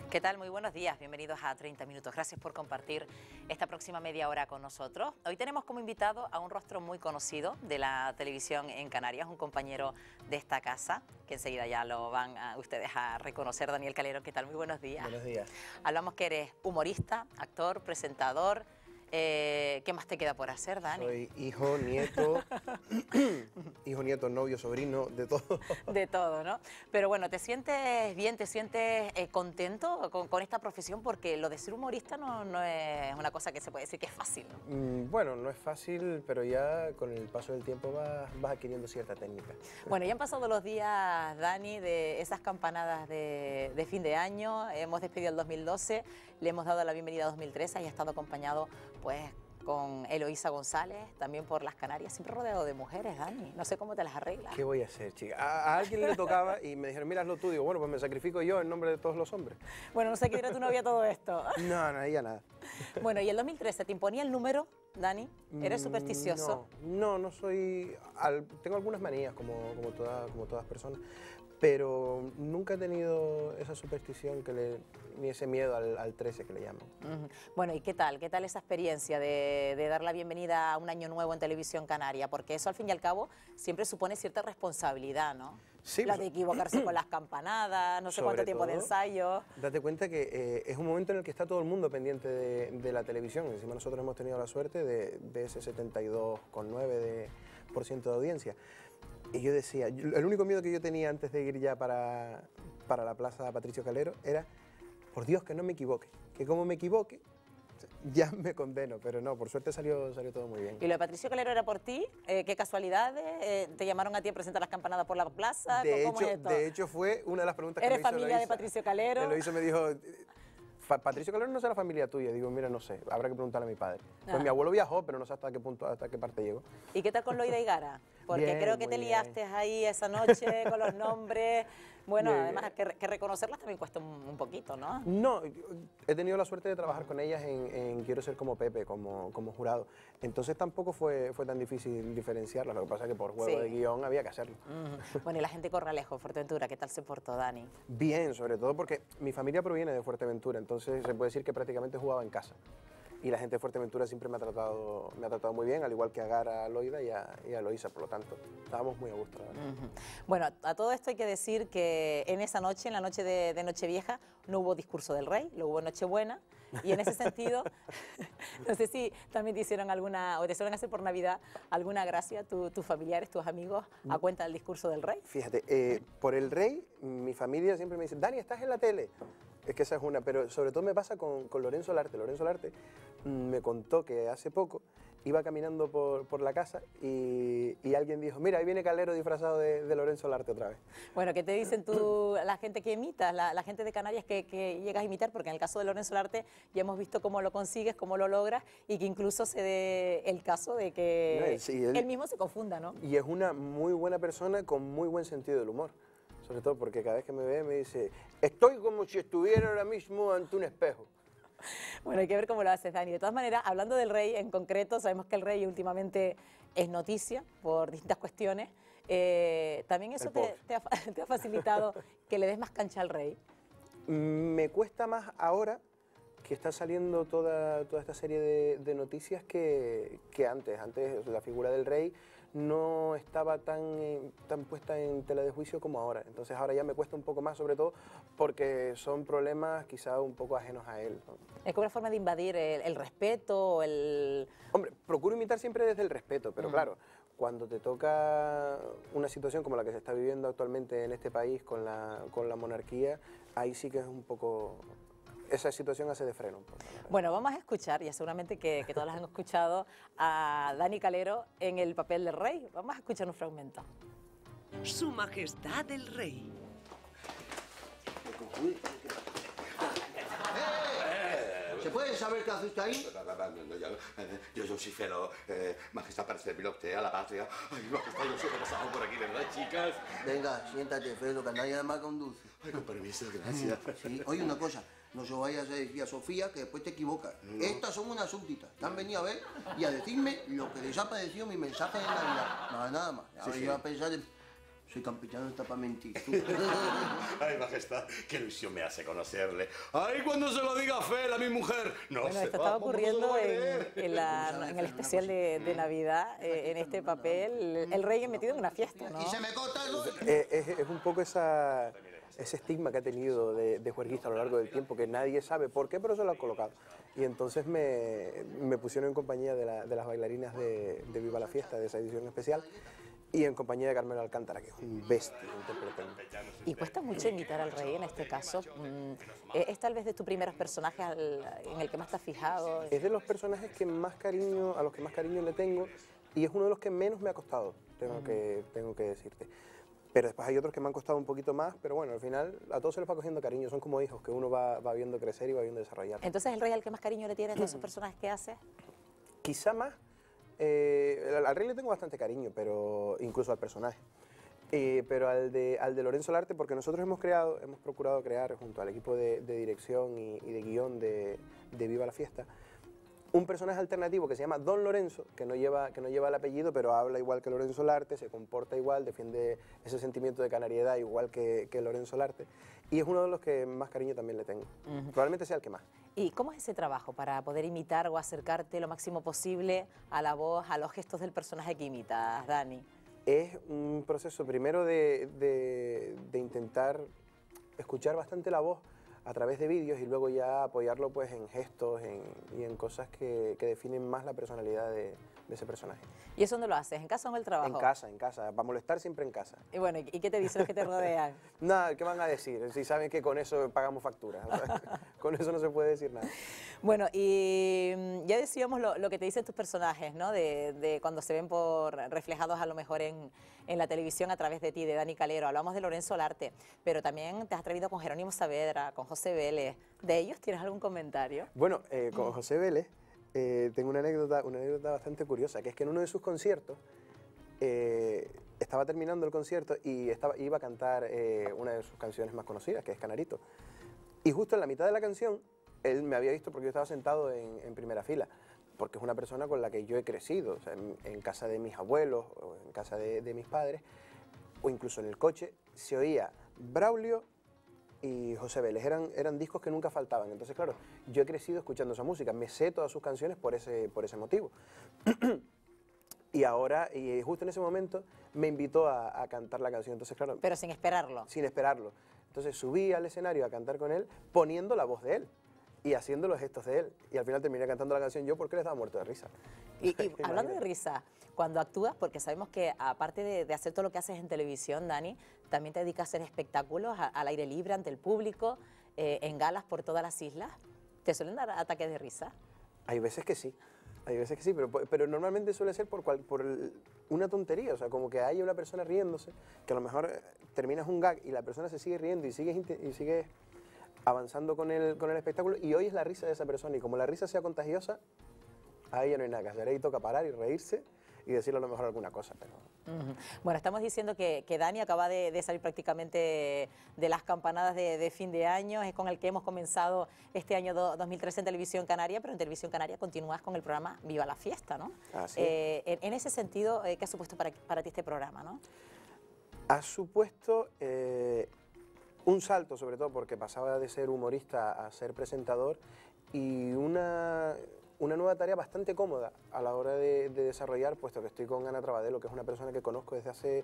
¿Qué tal? Muy buenos días, bienvenidos a 30 Minutos. Gracias por compartir esta próxima media hora con nosotros. Hoy tenemos como invitado a un rostro muy conocido de la televisión en Canarias, un compañero de esta casa, que enseguida ya lo van ustedes a reconocer. Daniel Calero, ¿qué tal? Muy buenos días. Buenos días. Hablamos que eres humorista, actor, presentador. ¿Qué más te queda por hacer, Dani? Soy hijo, nieto, novio, sobrino, de todo. De todo, ¿no? Pero bueno, ¿te sientes bien, te sientes contento con esta profesión? Porque lo de ser humorista no es una cosa que se puede decir que es fácil, ¿no? Bueno, no es fácil, pero ya con el paso del tiempo vas adquiriendo cierta técnica. Bueno, ya han pasado los días, Dani, de esas campanadas de fin de año. Hemos despedido el 2012, le hemos dado la bienvenida a 2013 y ha estado acompañado, pues, con Eloísa González, también por las Canarias, siempre rodeado de mujeres, Dani. No sé cómo te las arreglas. ¿Qué voy a hacer, chica? A alguien le tocaba y me dijeron, mira, hazlo tú. Digo, bueno, pues me sacrifico yo en nombre de todos los hombres. Bueno, no sé qué dirá tu novia todo esto. No, ella nada. Bueno, ¿y el 2013 te imponía el número, Dani? ¿Eres supersticioso? No soy... Tengo algunas manías, como todas personas, pero nunca he tenido esa superstición ni ese miedo al 13 que le llaman. Bueno, ¿y qué tal? ¿Qué tal esa experiencia de dar la bienvenida a un año nuevo en Televisión Canaria? Porque eso, al fin y al cabo, siempre supone cierta responsabilidad, ¿no? Sí, la de equivocarse con las campanadas, no sé cuánto tiempo de ensayo. Date cuenta que es un momento en el que está todo el mundo pendiente de la televisión. Encima nosotros hemos tenido la suerte de ese 72,9% de audiencia. Y yo decía, el único miedo que yo tenía antes de ir ya para la Plaza Patricio Calero era, por Dios, que no me equivoque, que como me equivoque, ya me condeno, pero no, por suerte salió todo muy bien. ¿Y lo de Patricio Calero era por ti? ¿Qué casualidades? ¿Te llamaron a ti a presentar las campanadas por la plaza? ¿Cómo es esto? De hecho, fue una de las preguntas que me hizo ¿Eres familia de Patricio Calero? Eloísa me dijo, Patricio Calero no será familia tuya. Digo, mira, no sé, habrá que preguntarle a mi padre. Pues mi abuelo viajó, pero no sé hasta qué punto, hasta qué parte llegó. ¿Y qué tal con Loida y Gara? Porque bien, creo que te liaste ahí esa noche con los nombres. Bueno, bien, además que reconocerlas también cuesta un poquito, ¿no? No, he tenido la suerte de trabajar con ellas en Quiero ser como Pepe, como jurado. Entonces tampoco fue tan difícil diferenciarlas. Lo que pasa es que por juego de guión había que hacerlo. Bueno, y la gente Corralejo, Fuerteventura, ¿qué tal se portó, Dani? Bien, sobre todo porque mi familia proviene de Fuerteventura, entonces se puede decir que prácticamente jugaba en casa. Y la gente de Fuerteventura siempre me ha tratado muy bien, al igual que a Gara, a Loida y a Eloísa, por lo tanto, estábamos muy a gusto. Bueno, a todo esto hay que decir que en esa noche, en la noche de Nochevieja, no hubo discurso del rey, lo hubo Nochebuena, y en ese sentido, no sé si también te hicieron alguna, o te suelen hacer por Navidad, alguna gracia tus familiares, tus amigos, a cuenta del discurso del rey. Fíjate, por el rey, mi familia siempre me dice, Dani, ¿estás en la tele? Es que esa es una, pero sobre todo me pasa con Lorenzo Larte. Lorenzo Larte me contó que hace poco iba caminando por la casa y alguien dijo, mira, ahí viene Calero disfrazado de Lorenzo Larte otra vez. Bueno, ¿qué te dicen la gente que imitas, la gente de Canarias que llegas a imitar? Porque en el caso de Lorenzo Larte ya hemos visto cómo lo consigues, cómo lo logras y que incluso se dé el caso de que él mismo se confunda, ¿no? Y es una muy buena persona con muy buen sentido del humor. Sobre todo porque cada vez que me ve me dice, estoy como si estuviera ahora mismo ante un espejo. Bueno, hay que ver cómo lo haces, Dani. De todas maneras, hablando del rey en concreto, sabemos que el rey últimamente es noticia por distintas cuestiones. ¿También eso te ha facilitado que le des más cancha al rey? Me cuesta más ahora que está saliendo toda esta serie de noticias que antes. Antes la figura del rey no estaba tan puesta en tela de juicio como ahora. Entonces ahora ya me cuesta un poco más, sobre todo porque son problemas quizá un poco ajenos a él, ¿no? Es como una forma de invadir el respeto, Hombre, procuro imitar siempre desde el respeto, pero claro, cuando te toca una situación como la que se está viviendo actualmente en este país con la monarquía, ahí sí que es un poco... Esa situación hace de freno un poco. Bueno, vamos a escuchar, ya seguramente que todos las han escuchado, a Dani Calero en el papel del rey. Vamos a escuchar un fragmento. Su Majestad el Rey. ¿Se puede saber qué hace usted ahí? Yo soy Felo, majestad, para servirle a usted, a la patria. Ay, majestad, yo soy pasado por aquí, ¿verdad, chicas? Venga, siéntate, Felo, que nadie más conduce. Ay, con permiso, gracias. Sí, oye, una cosa, no se vaya a decir a Sofía que después te equivocas. No. Estas son unas súbditas, te han venido a ver y a decirme lo que les ha parecido mi mensaje de Navidad. Nada más. A ver, yo a pensar en... Soy campechano, está para mentir. Ay, majestad, qué ilusión me hace conocerle. Ay, cuando se lo diga Fel a mi mujer. No Bueno, sé, esto estaba ¿cómo ocurriendo lo va a en creer? el especial de Navidad, en este papel, el rey metido en una fiesta, ¿no? Y se me corta el oído. Es un poco ese estigma que ha tenido de juerguista a lo largo del tiempo, que nadie sabe por qué, pero se lo ha colocado. Y entonces me pusieron en compañía de las bailarinas de Viva la Fiesta, de esa edición especial, y en compañía de Carmelo Alcántara, que es un bestia interpretando. Y cuesta mucho imitar al rey en este caso. ¿Es tal vez de tus primeros personajes en el que más te has fijado? Es de los personajes que más cariño, a los que más cariño le tengo, y es uno de los que menos me ha costado, tengo que decirte. Pero después hay otros que me han costado un poquito más, pero bueno, al final a todos se les va cogiendo cariño, son como hijos que uno va viendo crecer y va viendo desarrollar. Entonces, ¿el rey al que más cariño le tienes de esos personajes que hace? Quizá más, al rey le tengo bastante cariño, pero incluso al personaje. Pero al de Lorenzo Larte, porque nosotros hemos procurado crear junto al equipo de dirección y de guión de Viva la Fiesta, un personaje alternativo que se llama Don Lorenzo, que no lleva el apellido, pero habla igual que Lorenzo Larte, se comporta igual, defiende ese sentimiento de canariedad igual que Lorenzo Larte, y es uno de los que más cariño también le tengo. Probablemente sea el que más. ¿Y cómo es ese trabajo para poder imitar o acercarte lo máximo posible a la voz, a los gestos del personaje que imitas, Dani? Es un proceso primero de intentar escuchar bastante la voz a través de vídeos y luego ya apoyarlo pues en gestos y en cosas que definen más la personalidad de ese personaje. ¿Y eso dónde lo haces? ¿En casa o en el trabajo? En casa, para molestar siempre en casa. Y bueno, ¿y qué te dicen los que te rodean? Nada, ¿qué van a decir? Si saben que con eso pagamos facturas, o sea, con eso no se puede decir nada. Bueno, y ya decíamos lo que te dicen tus personajes, ¿no? De cuando se ven reflejados a lo mejor en la televisión a través de ti, de Dani Calero. Hablamos de Lorenzo Larte, pero también te has atrevido con Jerónimo Saavedra, con José Vélez. ¿De ellos tienes algún comentario? Bueno, con José Vélez tengo una anécdota bastante curiosa, que es que en uno de sus conciertos estaba terminando el concierto y iba a cantar una de sus canciones más conocidas, que es Canarito. Y justo en la mitad de la canción, él me había visto porque yo estaba sentado en primera fila, porque es una persona con la que yo he crecido, o sea, en casa de mis abuelos, o en casa de mis padres, o incluso en el coche, se oía Braulio y José Vélez, eran discos que nunca faltaban. Entonces, claro, yo he crecido escuchando esa música, me sé todas sus canciones por ese motivo. Y justo en ese momento, me invitó a cantar la canción. Entonces, claro... Pero sin esperarlo. Sin esperarlo. Entonces subí al escenario a cantar con él, poniendo la voz de él y haciendo los gestos de él. Y al final terminé cantando la canción yo porque él estaba muerto de risa. Y hablando de risa, cuando actúas, porque sabemos que aparte de hacer todo lo que haces en televisión, Dani, también te dedicas a hacer espectáculos al aire libre, ante el público, en galas por todas las islas. ¿Te suelen dar ataques de risa? Hay veces que sí, pero normalmente suele ser por una tontería, o sea, como que hay una persona riéndose, que a lo mejor terminas un gag y la persona se sigue riendo y sigue avanzando con el espectáculo y oyes la risa de esa persona y como la risa sea contagiosa, ahí ya no hay nada que hacer, ahí toca parar y reírse y decirle a lo mejor alguna cosa. Pero... Bueno, estamos diciendo que Dani acaba de salir prácticamente de las campanadas de fin de año, es con el que hemos comenzado este año 2013 en Televisión Canaria, pero en Televisión Canaria continúas con el programa Viva la Fiesta, ¿no? Así en ese sentido, ¿qué ha supuesto para ti este programa, no? Ha supuesto un salto, sobre todo porque pasaba de ser humorista a ser presentador y una nueva tarea bastante cómoda a la hora de desarrollar, puesto que estoy con Ana Trabadelo, que es una persona que conozco desde hace,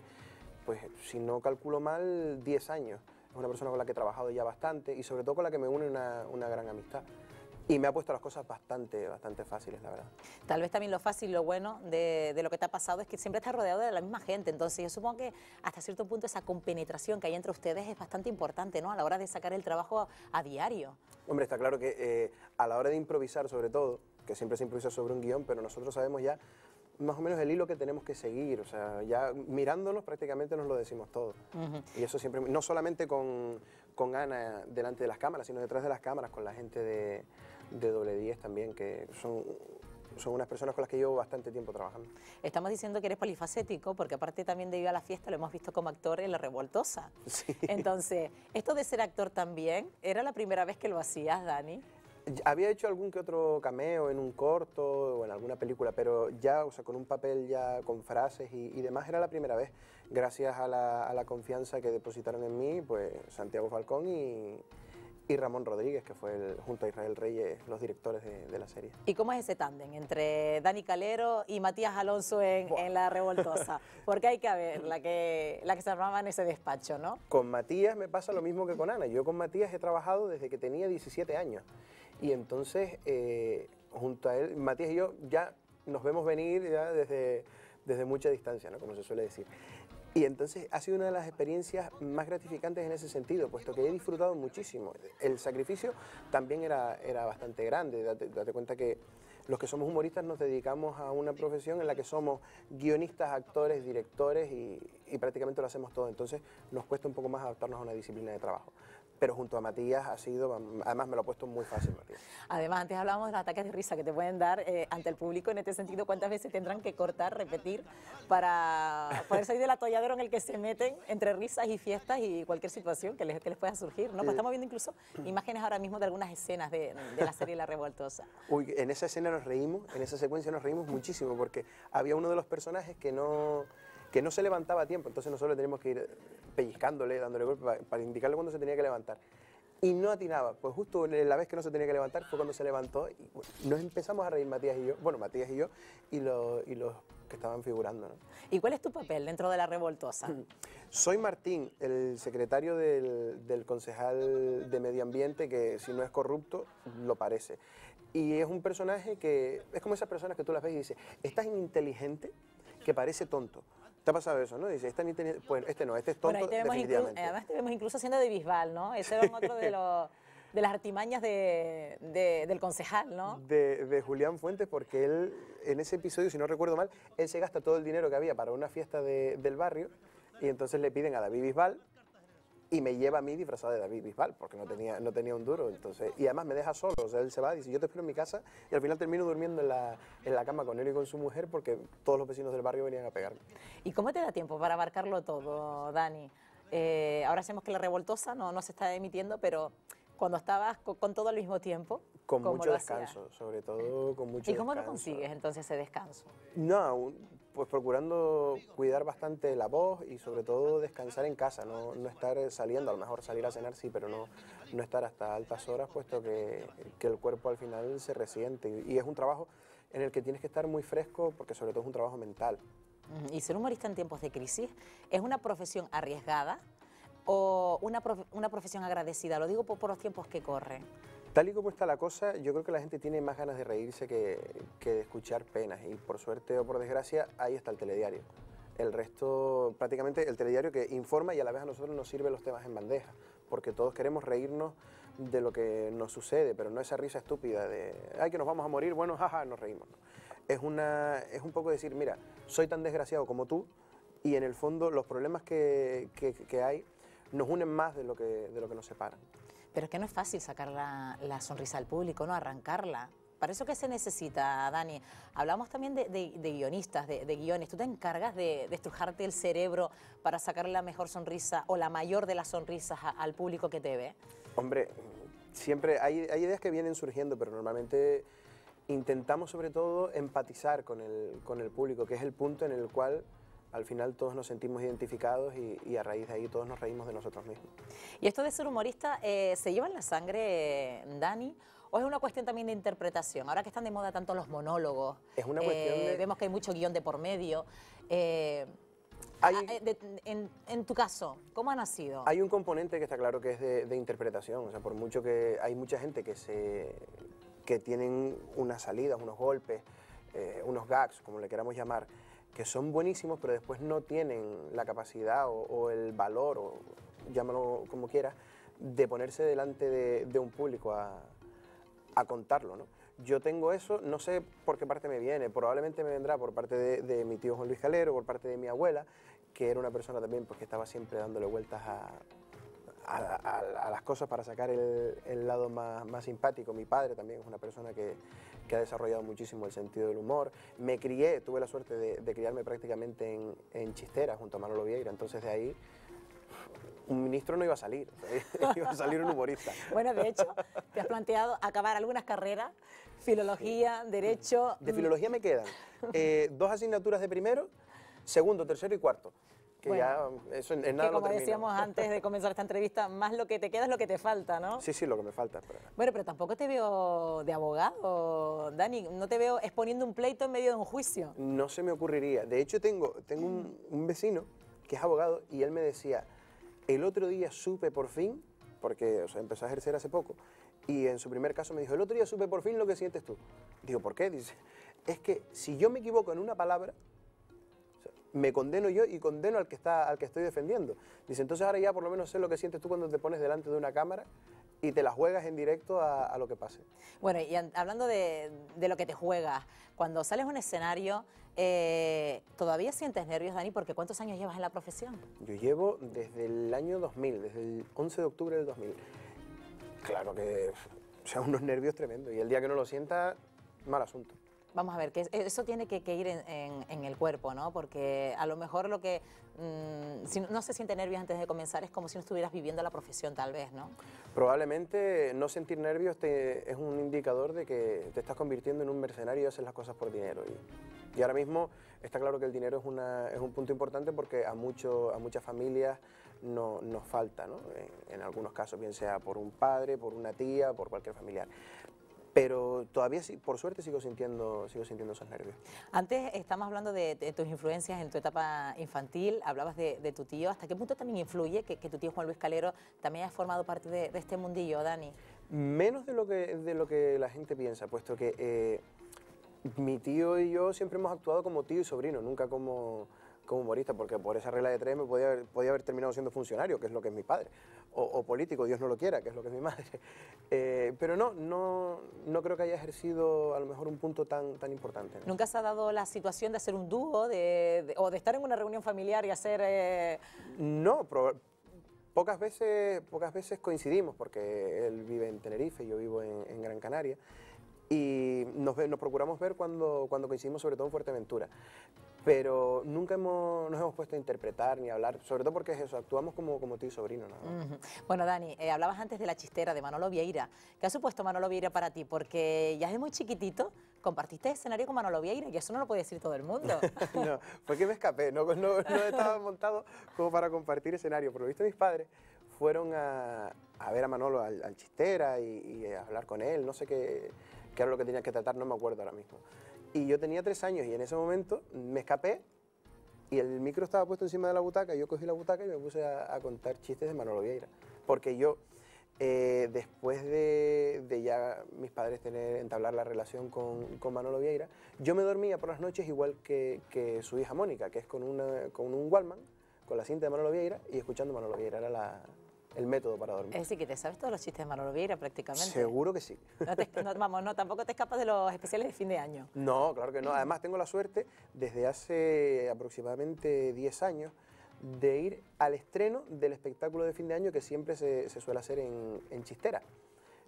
pues si no calculo mal, 10 años. Es una persona con la que he trabajado ya bastante y sobre todo con la que me une una gran amistad. Y me ha puesto las cosas bastante fáciles, la verdad. Tal vez también lo fácil, lo bueno de lo que te ha pasado es que siempre estás rodeado de la misma gente. Entonces yo supongo que hasta cierto punto esa compenetración que hay entre ustedes es bastante importante, ¿no? A la hora de sacar el trabajo a diario. Hombre, está claro que a la hora de improvisar, sobre todo, que siempre se improvisa sobre un guión, pero nosotros sabemos ya más o menos el hilo que tenemos que seguir, o sea, ya mirándonos prácticamente nos lo decimos todo. Y eso siempre, no solamente con Ana delante de las cámaras, sino detrás de las cámaras, con la gente de Doble 10 también, que son unas personas con las que llevo bastante tiempo trabajando. Estamos diciendo que eres polifacético, porque aparte también de Viva la Fiesta lo hemos visto como actor en La Revoltosa. Sí. Entonces, esto de ser actor también, ¿era la primera vez que lo hacías, Dani? Había hecho algún que otro cameo en un corto o en alguna película, pero ya, o sea, con un papel ya con frases y demás, era la primera vez. Gracias a la confianza que depositaron en mí, pues Santiago Falcón y Ramón Rodríguez, que fue junto a Israel Reyes, los directores de la serie. ¿Y cómo es ese tándem entre Dani Calero y Matías Alonso en La Revoltosa? Porque hay que ver la que se armaba en ese despacho, ¿no? Con Matías me pasa lo mismo que con Ana. Yo con Matías he trabajado desde que tenía 17 años. Y entonces, junto a él, Matías y yo ya nos vemos venir ya desde mucha distancia, ¿no? Como se suele decir. Y entonces ha sido una de las experiencias más gratificantes en ese sentido, puesto que he disfrutado muchísimo. El sacrificio también era bastante grande. Date cuenta que los que somos humoristas nos dedicamos a una profesión en la que somos guionistas, actores, directores y prácticamente lo hacemos todo. Entonces nos cuesta un poco más adaptarnos a una disciplina de trabajo. Pero junto a Matías ha sido, además me lo ha puesto muy fácil, Matías. Además, antes hablábamos de los ataques de risa que te pueden dar ante el público. En este sentido, ¿cuántas veces tendrán que cortar, repetir, para poder salir del atolladero en el que se meten entre risas y fiestas y cualquier situación que les pueda surgir, ¿no? Pues estamos viendo incluso imágenes ahora mismo de algunas escenas de la serie La Revoltosa. Uy, en esa escena nos reímos, en esa secuencia nos reímos muchísimo, porque había uno de los personajes que no se levantaba a tiempo, entonces nosotros teníamos que ir pellizcándole, dándole golpes para indicarle cuándo se tenía que levantar. Y no atinaba, pues justo la vez que no se tenía que levantar fue cuando se levantó y bueno, nos empezamos a reír Matías y yo, y los que estaban figurando, ¿no? ¿Y cuál es tu papel dentro de La Revoltosa? Soy Martín, el secretario del concejal de Medio Ambiente, que si no es corrupto, lo parece. Y es un personaje que es como esas personas que tú las ves y dices, es tan inteligente que parece tonto. ¿Te ha pasado eso, no? Dice, pues este no, este es tonto, bueno, ahí definitivamente. además te vemos incluso siendo de Bisbal, ¿no? Ese era otro de las artimañas del concejal, ¿no? De Julián Fuentes, porque él, en ese episodio, si no recuerdo mal, él se gasta todo el dinero que había para una fiesta del barrio y entonces le piden a David Bisbal y me lleva a mí disfrazado de David Bisbal, porque no tenía un duro, entonces, y además me deja solo, o sea, él se va, dice, yo te espero en mi casa, y al final termino durmiendo en la cama con él y con su mujer, porque todos los vecinos del barrio venían a pegarme. ¿Y cómo te da tiempo para abarcarlo todo, Dani? Ahora sabemos que La Revoltosa no se está emitiendo, pero cuando estabas con todo al mismo tiempo, con ¿cómo mucho lo descanso, hacías? sobre todo con mucho descanso. ¿Y cómo lo consigues entonces ese descanso? No, pues procurando cuidar bastante la voz y sobre todo descansar en casa, no estar saliendo, a lo mejor salir a cenar sí, pero no estar hasta altas horas, puesto que el cuerpo al final se resiente y es un trabajo en el que tienes que estar muy fresco porque sobre todo es un trabajo mental. ¿Y ser humorista en tiempos de crisis es una profesión arriesgada o una profesión agradecida? Lo digo por los tiempos que corren. Tal y como está la cosa, yo creo que la gente tiene más ganas de reírse que de escuchar penas y por suerte o por desgracia ahí está el telediario. El resto, prácticamente el telediario que informa y a la vez a nosotros nos sirve los temas en bandeja, porque todos queremos reírnos de lo que nos sucede, pero no esa risa estúpida de ¡ay, que nos vamos a morir! Bueno, jaja, nos reímos, ¿no? Es un poco decir, mira, soy tan desgraciado como tú y en el fondo los problemas que hay nos unen más de lo que nos separan. Pero es que no es fácil sacar la sonrisa al público, ¿no? Arrancarla. ¿Para eso qué se necesita, Dani? Hablamos también de guionistas, de guiones. ¿Tú te encargas de estrujarte el cerebro para sacarle la mejor sonrisa o la mayor de las sonrisas al público que te ve? Hombre, siempre hay ideas que vienen surgiendo, pero normalmente intentamos sobre todo empatizar con el público, que es el punto en el cual al final todos nos sentimos identificados y a raíz de ahí todos nos reímos de nosotros mismos. ¿Y esto de ser humorista se lleva en la sangre, Dani? ¿O es una cuestión también de interpretación? Ahora que están de moda tanto los monólogos, es una cuestión de... vemos que hay mucho guión de por medio. En tu caso, ¿cómo ha nacido? Hay un componente que está claro que es de interpretación, o sea, por mucho que hay mucha gente que tienen unas salidas, unos golpes, unos gags, como le queramos llamar, que son buenísimos, pero después no tienen la capacidad o el valor, o llámalo como quieras, de ponerse delante de un público a contarlo, ¿no? Yo tengo eso, no sé por qué parte me viene, probablemente me vendrá por parte de mi tío Juan Luis Calero, por parte de mi abuela, que era una persona también pues, que estaba siempre dándole vueltas a las cosas para sacar el lado más simpático. Mi padre también es una persona que ha desarrollado muchísimo el sentido del humor. Me crié, tuve la suerte de criarme prácticamente en Chistera, junto a Manolo Vieira, entonces de ahí un ministro no iba a salir, o sea, iba a salir un humorista. Bueno, de hecho, te has planteado acabar algunas carreras, filología, derecho... De filología me quedan 2 asignaturas de primero, segundo, tercero y cuarto. Que Bueno, ya eso en nada que lo como termino. decíamos antes de comenzar esta entrevista, más lo que te queda es lo que te falta, ¿no? Sí, sí, lo que me falta. Bueno, pero tampoco te veo de abogado, Dani. No te veo exponiendo un pleito en medio de un juicio. No se me ocurriría. De hecho, tengo un vecino que es abogado y él me decía, el otro día supe por fin, porque o sea, empezó a ejercer hace poco, y en su primer caso me dijo, el otro día supe por fin lo que sientes tú. Digo, ¿por qué? Dice, es que si yo me equivoco en una palabra, me condeno yo y condeno al que estoy defendiendo. Dice, entonces ahora ya por lo menos sé lo que sientes tú cuando te pones delante de una cámara y te la juegas en directo a lo que pase. Bueno, y hablando de lo que te juegas, cuando sales a un escenario, ¿todavía sientes nervios, Dani? Porque ¿cuántos años llevas en la profesión? Yo llevo desde el año 2000, desde el 11 de octubre del 2000. Claro que, o sea, unos nervios tremendos y el día que no lo sienta, mal asunto. Vamos a ver, que eso tiene que ir en el cuerpo, ¿no? Porque a lo mejor lo que si no se siente nervios antes de comenzar es como si no estuvieras viviendo la profesión, tal vez, ¿no? Probablemente no sentir nervios es un indicador de que te estás convirtiendo en un mercenario y haces las cosas por dinero. Y ahora mismo está claro que el dinero es un punto importante porque a muchas familias nos falta, ¿no? En algunos casos, bien sea por un padre, por una tía, por cualquier familiar. Pero todavía, por suerte, sigo sintiendo esos nervios. Antes estamos hablando de tus influencias en tu etapa infantil, hablabas de tu tío. ¿Hasta qué punto también influye que tu tío Juan Luis Calero también haya formado parte de este mundillo, Dani? Menos de lo que la gente piensa, puesto que mi tío y yo siempre hemos actuado como tío y sobrino, nunca como humorista, porque por esa regla de 3 me podía haber terminado siendo funcionario, que es lo que es mi padre, o político, Dios no lo quiera, que es lo que es mi madre. Pero no creo que haya ejercido a lo mejor un punto tan importante, ¿no? ¿Nunca se ha dado la situación de hacer un dúo o de estar en una reunión familiar y hacer...? No, pocas veces coincidimos, porque él vive en Tenerife y yo vivo en Gran Canaria, y nos procuramos ver cuando coincidimos, sobre todo en Fuerteventura. Pero nunca nos hemos puesto a interpretar ni a hablar, sobre todo porque es eso, actuamos como tío y sobrino, ¿no? Bueno, Dani, hablabas antes de La Chistera, de Manolo Vieira. ¿Qué ha supuesto Manolo Vieira para ti? Porque ya desde muy chiquitito compartiste escenario con Manolo Vieira y eso no lo puede decir todo el mundo. No, fue que me escapé, no estaba montado como para compartir escenario. Por lo visto mis padres fueron a ver a Manolo al Chistera y a hablar con él, no sé qué era lo que tenía que tratar, no me acuerdo ahora mismo. Y yo tenía 3 años y en ese momento me escapé y el micro estaba puesto encima de la butaca, yo cogí la butaca y me puse a contar chistes de Manolo Vieira. Porque yo, después de ya mis padres entablar la relación con Manolo Vieira, yo me dormía por las noches igual que su hija Mónica, que es con un Walkman, con la cinta de Manolo Vieira y escuchando Manolo Vieira, era el método para dormir. Es decir, que te sabes todos los chistes de Manolo Vieira prácticamente. Seguro que sí. Tampoco te escapas de los especiales de fin de año. No, claro que no. Además tengo la suerte, desde hace aproximadamente 10 años, de ir al estreno del espectáculo de fin de año que siempre se suele hacer en Chistera.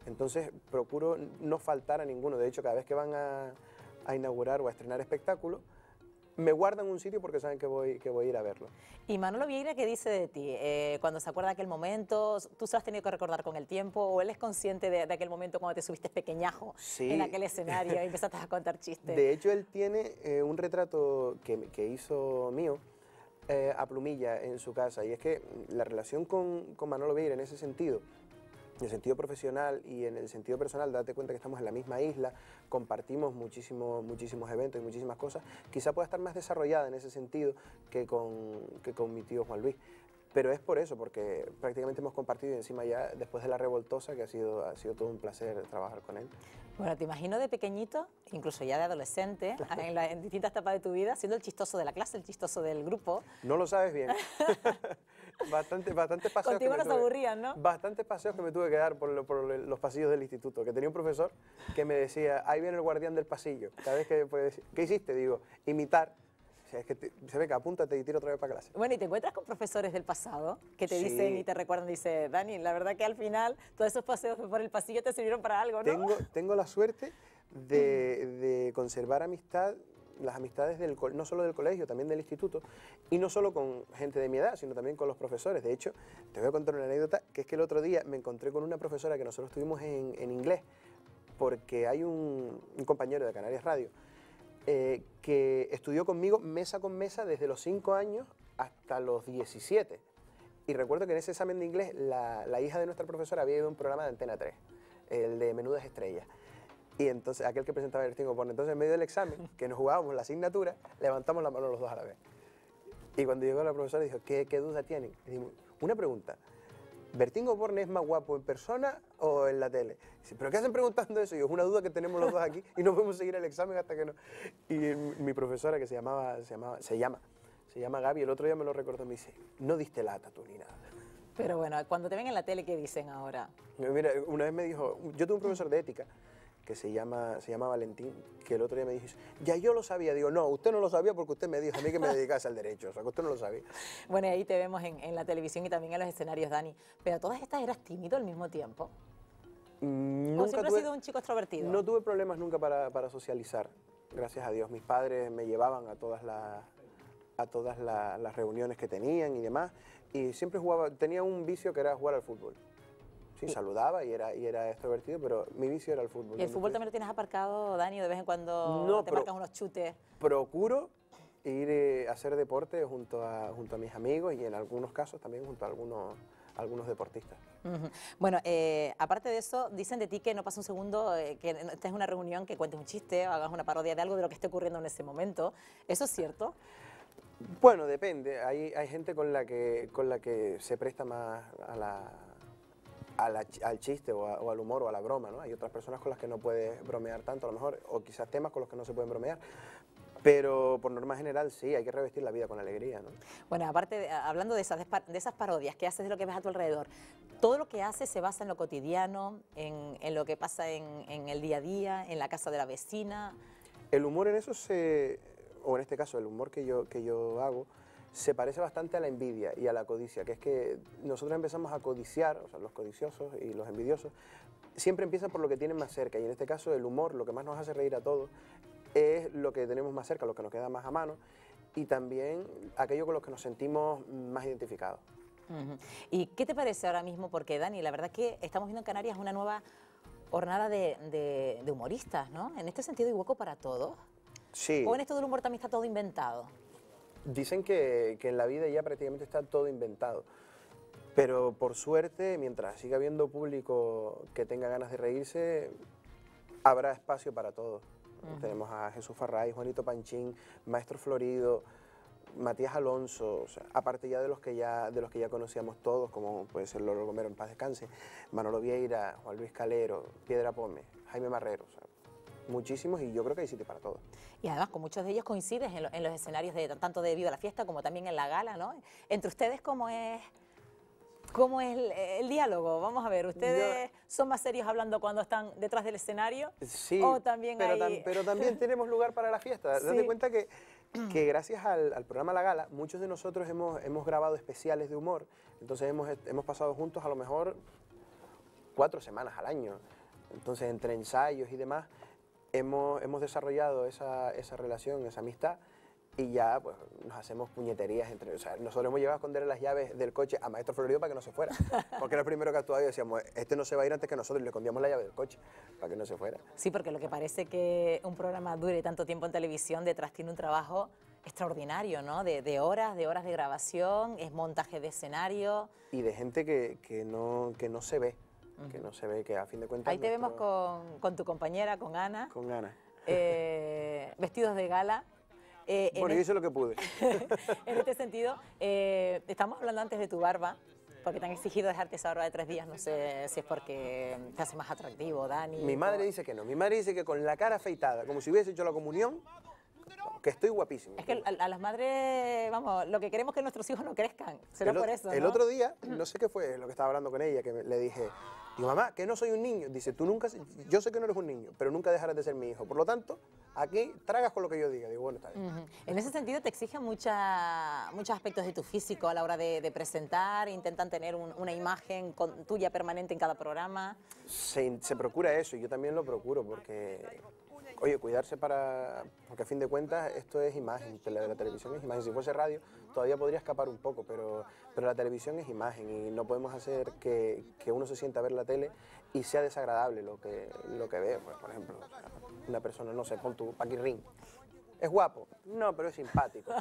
Entonces procuro no faltar a ninguno. De hecho, cada vez que van a inaugurar o a estrenar espectáculos, me guardan un sitio porque saben que voy a ir a verlo. ¿Y Manolo Vieira qué dice de ti? Cuando se acuerda de aquel momento, ¿tú se lo has tenido que recordar con el tiempo o él es consciente de aquel momento cuando te subiste pequeñajo en aquel escenario y empezaste a contar chistes? De hecho, él tiene un retrato que hizo mío a plumilla en su casa, y es que la relación con Manolo Vieira en ese sentido, en el sentido profesional y en el sentido personal, date cuenta que estamos en la misma isla, compartimos muchísimos eventos y muchísimas cosas, quizá pueda estar más desarrollada en ese sentido que con mi tío Juan Luis. Pero es por eso, porque prácticamente hemos compartido y encima ya después de La Revoltosa, que ha sido todo un placer trabajar con él. Bueno, te imagino de pequeñito, incluso ya de adolescente, en distintas etapas de tu vida, siendo el chistoso de la clase, el chistoso del grupo. No lo sabes bien. Bastantes paseos. Contigo nos aburrían, ¿no? Bastantes paseos que me tuve que dar por los pasillos del instituto, que tenía un profesor que me decía, ahí viene el guardián del pasillo. Cada vez que decir, ¿qué hiciste? Digo, imitar. O sea, es que se ve que apúntate y tiro otra vez para clase. Bueno, ¿y te encuentras con profesores del pasado que te Sí. dicen y te recuerdan? Dice, Dani, la verdad que al final todos esos paseos por el pasillo te sirvieron para algo, ¿no? Tengo la suerte de conservar amistad las amistades no solo del colegio, también del instituto, y no solo con gente de mi edad, sino también con los profesores. De hecho, te voy a contar una anécdota, que es que el otro día me encontré con una profesora que nosotros tuvimos en inglés, porque hay un compañero de Canarias Radio que estudió conmigo mesa con mesa desde los 5 años hasta los 17. Y recuerdo que en ese examen de inglés la hija de nuestra profesora había ido a un programa de Antena 3, el de Menudas Estrellas. Y entonces, aquel que presentaba el Distingo Porno. Entonces, en medio del examen, que nos jugábamos la asignatura, levantamos la mano los dos a la vez. Y cuando llegó la profesora dijo, ¿qué duda tienen? Y dijimos, una pregunta, ¿Bertín Osborne es más guapo en persona o en la tele? Dice, ¿pero qué hacen preguntando eso? Y yo, es una duda que tenemos los dos aquí y no podemos seguir el examen hasta que no... Y mi profesora, que se llama Gaby, el otro día me lo recordó, me dice, no diste lata tú ni nada. Pero bueno, cuando te ven en la tele, ¿qué dicen ahora? Mira, una vez me dijo, yo tuve un profesor de ética que se llama Valentín, que el otro día me dijo, ya yo lo sabía. Digo, no, usted no lo sabía porque usted me dijo a mí que me dedicase al derecho, o sea, que usted no lo sabía. Bueno, y ahí te vemos en la televisión y también en los escenarios, Dani. Pero todas estas eras tímido al mismo tiempo. ¿O siempre has sido un chico extrovertido? No tuve problemas nunca para socializar, gracias a Dios. Mis padres me llevaban a todas las reuniones que tenían y demás, y siempre jugaba, tenía un vicio que era jugar al fútbol. Sí, saludaba y era extrovertido, pero mi vicio era el fútbol. ¿Y el fútbol también lo tienes aparcado, Dani, o de vez en cuando no, te marcas unos chutes? Procuro ir a hacer deporte junto a mis amigos y en algunos casos también junto a algunos deportistas. Bueno, aparte de eso, dicen de ti que no pasa un segundo que estés en una reunión, que cuentes un chiste o hagas una parodia de algo de lo que esté ocurriendo en ese momento. ¿Eso es cierto? Bueno, depende. Hay gente con la que se presta más al chiste o al humor o a la broma, ¿no? Hay otras personas con las que no puedes bromear tanto, a lo mejor, o quizás temas con los que no se pueden bromear. Pero por norma general sí, hay que revestir la vida con alegría, ¿no? Bueno, aparte, hablando de esas parodias que haces de lo que ves a tu alrededor, todo lo que haces se basa en lo cotidiano, en lo que pasa en el día a día, en la casa de la vecina. El humor en eso o en este caso el humor que yo hago, se parece bastante a la envidia y a la codicia, que es que nosotros empezamos a codiciar, o sea, los codiciosos y los envidiosos, siempre empiezan por lo que tienen más cerca, y en este caso el humor, lo que más nos hace reír a todos, es lo que tenemos más cerca, lo que nos queda más a mano, y también aquello con lo que nos sentimos más identificados. ¿Y qué te parece ahora mismo? Porque, Dani, la verdad que estamos viendo en Canarias una nueva jornada de humoristas, ¿no? En este sentido, ¿hay hueco para todos? Sí. ¿O en esto del humor también está todo inventado? Dicen que en la vida ya prácticamente está todo inventado, pero por suerte, mientras siga habiendo público que tenga ganas de reírse, habrá espacio para todos. Tenemos a Jesús Farray, Juanito Panchín, Maestro Florido, Matías Alonso, o sea, aparte ya de los que ya conocíamos todos, como puede ser Lolo Gomero, en paz descanse, Manolo Vieira, Juan Luis Calero, Piedra Pome, Jaime Marrero, o sea, muchísimos, y yo creo que hay sitio para todos. Y además con muchos de ellos coincides en los escenarios tanto de Viva la Fiesta como también en la gala, ¿no? Entre ustedes, ¿cómo es el diálogo? Vamos a ver, ¿ustedes son más serios hablando cuando están detrás del escenario? Sí, ¿O también pero también tenemos lugar para la fiesta. Sí. Date cuenta que gracias al programa La Gala, muchos de nosotros hemos grabado especiales de humor, entonces hemos pasado juntos a lo mejor 4 semanas al año. Entonces, entre ensayos y demás, hemos desarrollado esa relación, esa amistad, y ya pues nos hacemos puñeterías entre... O sea, nosotros hemos llegado a esconder las llaves del coche a Maestro Florido para que no se fuera, porque era el primero que actuaba y decíamos, este no se va a ir antes que nosotros, y le escondíamos la llave del coche para que no se fuera. Sí, porque lo que parece que un programa dure tanto tiempo en televisión, detrás tiene un trabajo extraordinario, ¿no? De horas de grabación, es montaje de escenario. Y de gente que no se ve. Que no se ve, que a fin de cuentas... Ahí te vemos con tu compañera, con Ana. Con Ana. Vestidos de gala. Bueno, yo hice lo que pude. En este sentido, estamos hablando antes de tu barba, porque te han exigido dejarte esa barba de 3 días, no sé si es porque te hace más atractivo, Dani. Mi madre dice que no, mi madre dice que con la cara afeitada, como si hubiese hecho la comunión, que estoy guapísimo. Es que a las madres, vamos, lo que queremos es que nuestros hijos no crezcan, será por eso, ¿no? El otro día, no sé qué fue lo que estaba hablando con ella, que le dije, digo, mamá, que no soy un niño. Dice, yo sé que no eres un niño, pero nunca dejarás de ser mi hijo. Por lo tanto, aquí tragas con lo que yo diga. Digo, bueno, está bien. En ese sentido, te exigen muchos aspectos de tu físico a la hora de presentar, intentan tener una imagen tuya permanente en cada programa. Se procura eso, y yo también lo procuro, porque Oye, cuidarse porque a fin de cuentas esto es imagen, la televisión es imagen. Si fuese radio todavía podría escapar un poco, pero la televisión es imagen y no podemos hacer que uno se sienta a ver la tele y sea desagradable lo que ve. Pues, por ejemplo, o sea, una persona, no sé, pon tu Paquirrín. ¿Es guapo? No, pero es simpático.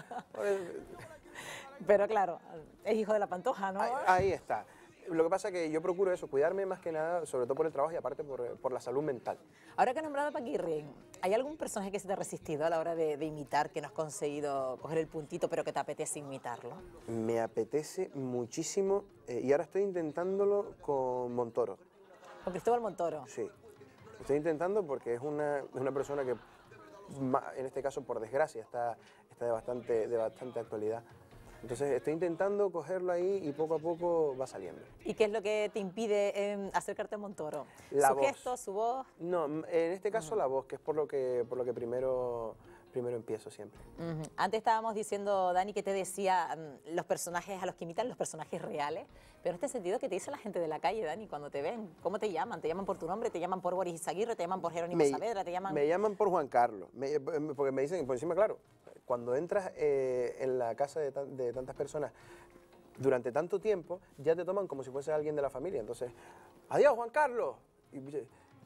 Pero claro, es hijo de la Pantoja, ¿no? Ahí está. Lo que pasa es que yo procuro eso, cuidarme más que nada, sobre todo por el trabajo y aparte por la salud mental. Ahora que has nombrado a Paquirrín, ¿hay algún personaje que se te ha resistido a la hora de imitar, que no has conseguido coger el puntito, pero que te apetece imitarlo? Me apetece muchísimo y ahora estoy intentándolo con Montoro. Con Cristóbal Montoro. Sí, estoy intentando porque es una persona que, en este caso, por desgracia, está de bastante actualidad. Entonces estoy intentando cogerlo ahí y poco a poco va saliendo. ¿Y qué es lo que te impide acercarte a Montoro? La ¿Su voz. gesto, su voz? No, en este caso la voz, que es por lo que primero empiezo siempre. Antes estábamos diciendo, Dani, que te decía los personajes a los que imitan los personajes reales, pero en este sentido, ¿qué te dice la gente de la calle, Dani, cuando te ven? ¿Cómo te llaman? ¿Te llaman por tu nombre? ¿Te llaman por Boris Izaguirre? ¿Te llaman por Jerónimo Saavedra? ¿Te llaman...? Me llaman por Juan Carlos, porque me dicen, por encima, claro, cuando entras en la casa de tantas personas durante tanto tiempo, ya te toman como si fuese alguien de la familia. Entonces, adiós, Juan Carlos.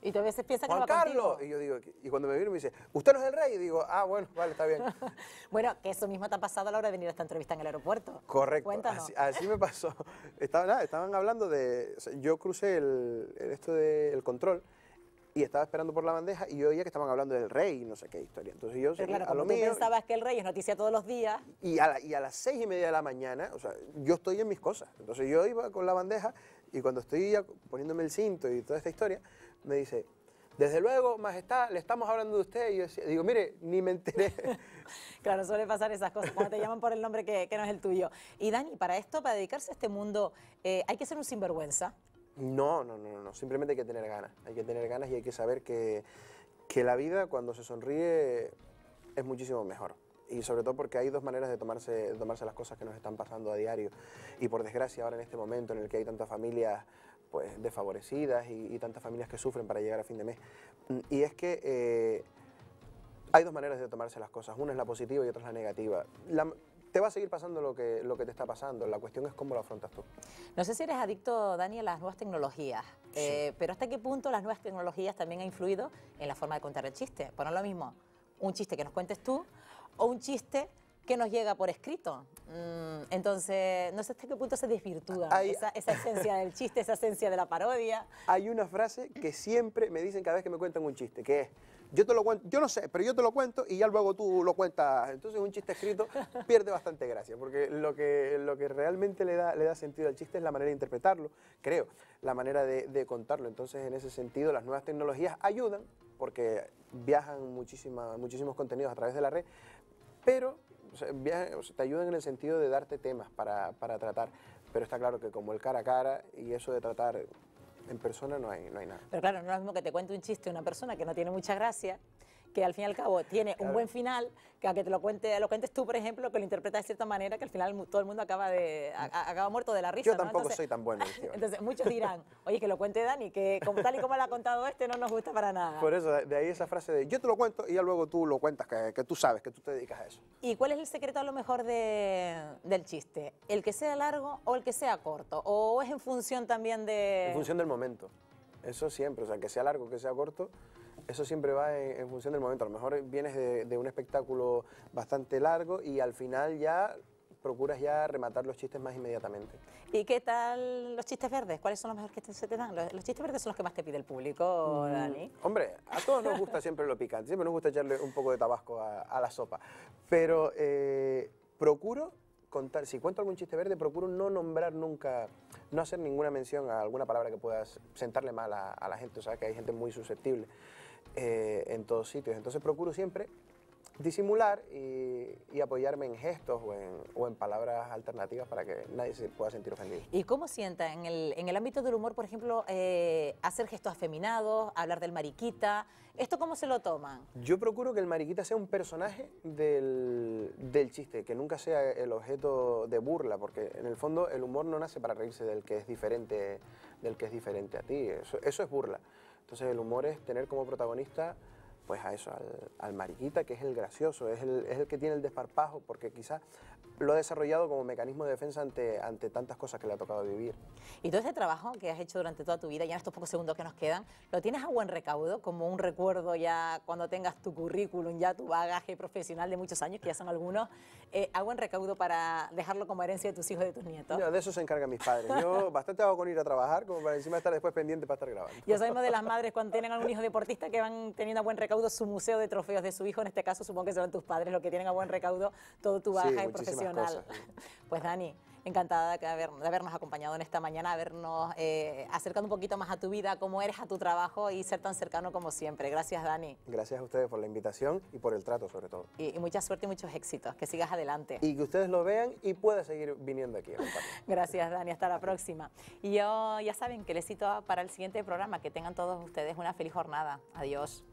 Y tú a veces piensas que Juan va Carlos. contigo. Y yo digo, y cuando me viene me dice, ¿usted no es el rey? Y digo, ah, bueno, vale, está bien. Bueno, que eso mismo te ha pasado a la hora de venir a esta entrevista en el aeropuerto. Correcto. Cuéntanos. Así me pasó. Estaban hablando de... O sea, yo crucé el control y estaba esperando por la bandeja y yo oía que estaban hablando del rey y no sé qué historia. Entonces yo Pero seguí claro, a lo como tú mío. pensabas que el rey es noticia todos los días. Y a las 6:30 de la mañana, o sea, yo estoy en mis cosas. Entonces yo iba con la bandeja y cuando estoy ya poniéndome el cinto y toda esta historia, me dice, desde luego, majestad, le estamos hablando de usted. Y yo digo, mire, ni me enteré. Claro, suele pasar esas cosas, cuando te llaman por el nombre que no es el tuyo. Y Dani, para esto, para dedicarse a este mundo, ¿hay que ser un sinvergüenza? No, simplemente hay que tener ganas. Hay que tener ganas y hay que saber que la vida, cuando se sonríe, es muchísimo mejor. Y sobre todo porque hay dos maneras de tomarse las cosas que nos están pasando a diario. Y por desgracia, ahora en este momento en el que hay tantas familias pues, desfavorecidas y tantas familias que sufren para llegar a fin de mes. Y es que hay dos maneras de tomarse las cosas. Una es la positiva y otra es la negativa. Te va a seguir pasando lo que te está pasando. La cuestión es cómo lo afrontas tú. No sé si eres adicto, Dani, a las nuevas tecnologías, Sí. pero ¿hasta qué punto las nuevas tecnologías también han influido en la forma de contar el chiste? Pues no es lo mismo un chiste que nos cuentes tú o un chiste que nos llega por escrito. Entonces, no sé hasta qué punto se desvirtúa esa esencia del chiste, esa esencia de la parodia. Hay una frase que siempre me dicen cada vez que me cuentan un chiste, que es, yo te lo cuento, yo no sé, pero yo te lo cuento y ya luego tú lo cuentas. Entonces un chiste escrito pierde bastante gracia, porque lo que realmente le da sentido al chiste es la manera de interpretarlo, creo, la manera de contarlo. Entonces, en ese sentido, las nuevas tecnologías ayudan, porque viajan muchísimos contenidos a través de la red, pero te ayudan en el sentido de darte temas para tratar. Pero está claro que como el cara a cara y eso de tratar en persona no hay nada. Pero claro, no es lo mismo que te cuente un chiste una persona que no tiene mucha gracia, que al fin y al cabo tiene un buen final, que aunque te lo cuentes tú, por ejemplo, que lo interpretas de cierta manera, que al final todo el mundo acaba muerto de la risa. Yo tampoco ¿no? soy tan bueno. Entonces muchos dirán, oye, que lo cuente Dani, que como tal y como lo ha contado este no nos gusta para nada. Por eso, de ahí esa frase de yo te lo cuento y ya luego tú lo cuentas, que tú sabes, que tú te dedicas a eso. ¿Y cuál es el secreto a lo mejor del chiste? ¿El que sea largo o el que sea corto? ¿O es en función también de...? En función del momento. Eso siempre, o sea, que sea largo, que sea corto, eso siempre va en función del momento. A lo mejor vienes de un espectáculo bastante largo y al final ya procuras ya rematar los chistes más inmediatamente. ¿Y qué tal los chistes verdes? ¿Cuáles son los mejores que se te dan? ¿Los chistes verdes son los que más te pide el público, Dani? Hombre, a todos nos gusta siempre lo picante, siempre nos gusta echarle un poco de tabasco a la sopa, pero procuro contar, si cuento algún chiste verde, procuro no nombrar nunca, no hacer ninguna mención a alguna palabra que pueda sentarle mal a la gente, o sea, que hay gente muy susceptible en todos sitios, entonces procuro siempre disimular y apoyarme en gestos o en palabras alternativas para que nadie se pueda sentir ofendido. ¿Y cómo sienta en el ámbito del humor, por ejemplo, hacer gestos afeminados, hablar del mariquita? ¿Esto cómo se lo toman? Yo procuro que el mariquita sea un personaje del chiste, que nunca sea el objeto de burla, porque en el fondo el humor no nace para reírse del que es diferente a ti, eso es burla. Entonces el humor es tener como protagonista pues a eso, al mariquita, que es el gracioso, es el que tiene el desparpajo, porque quizás lo ha desarrollado como mecanismo de defensa ante tantas cosas que le ha tocado vivir. Y todo este trabajo que has hecho durante toda tu vida, ya en estos pocos segundos que nos quedan, ¿lo tienes a buen recaudo, como un recuerdo ya cuando tengas tu currículum, ya tu bagaje profesional de muchos años, que ya son algunos, a buen recaudo para dejarlo como herencia de tus hijos y de tus nietos? No, de eso se encargan mis padres. Yo bastante hago con ir a trabajar, como para encima estar después pendiente para estar grabando. Ya sabemos de las madres cuando tienen algún hijo deportista que van teniendo a buen recaudo su museo de trofeos de su hijo, en este caso supongo que serán tus padres los que tienen a buen recaudo todo tu bagaje muchísimas profesional. cosas, sí. Pues Dani, encantada de habernos acompañado en esta mañana, habernos acercado un poquito más a tu vida, cómo eres, a tu trabajo y ser tan cercano como siempre. Gracias, Dani. Gracias a ustedes por la invitación y por el trato, sobre todo. Y mucha suerte y muchos éxitos, que sigas adelante. Y que ustedes lo vean y pueda seguir viniendo aquí a contarlo. Gracias, Dani, hasta la próxima. Y yo, ya saben que les cito para el siguiente programa, que tengan todos ustedes una feliz jornada. Adiós.